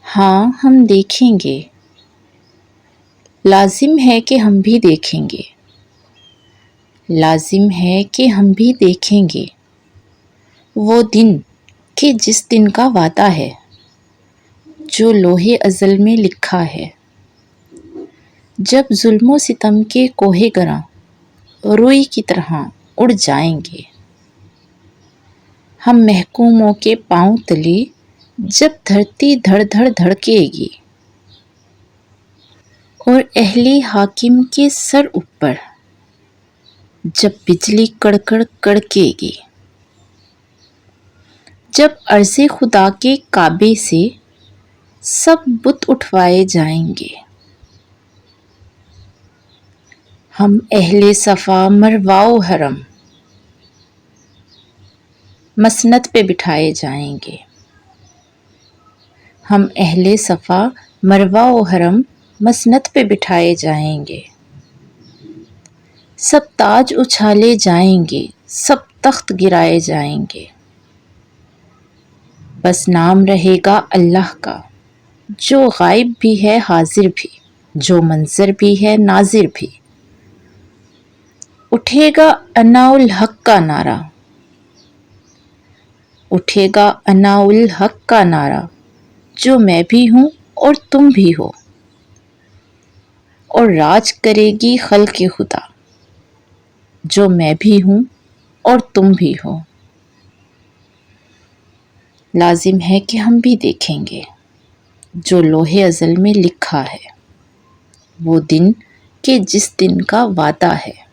ہاں ہم دیکھیں گے، لازم ہے کہ ہم بھی دیکھیں گے، لازم ہے کہ ہم بھی دیکھیں گے، وہ دن کہ جس دن کا وعدہ ہے، جو لوح ازل میں لکھا ہے، جب ظلم و ستم کے کوہ گراں روئی کی طرح اڑ جائیں گے، ہم محکوموں کے پاؤں تلے جب دھرتی دھڑ دھڑ دھڑکے گی، اور اہل حاکم کے سر اوپر جب بجلی کڑکڑ کڑکے گی، جب عرض خدا کے کعبے سے سب بت اٹھوائے جائیں گے، ہم اہل صفا مروہ و حرم مسند پہ بٹھائے جائیں گے، ہم اہل صفا مروہ و حرم مسند پہ بٹھائے جائیں گے، سب تاج اچھالے جائیں گے، سب تخت گرائے جائیں گے، بس نام رہے گا اللہ کا، جو غائب بھی ہے حاضر بھی، جو منظر بھی ہے ناظر بھی، اٹھے گا انا الحق کا نعرہ، اٹھے گا انا الحق کا نعرہ، جو میں بھی ہوں اور تم بھی ہو، اور راج کرے گی خلق خدا، جو میں بھی ہوں اور تم بھی ہو، لازم ہے کہ ہم بھی دیکھیں گے، جو لوح ازل میں لکھا ہے، وہ دن کہ جس دن کا وعدہ ہے۔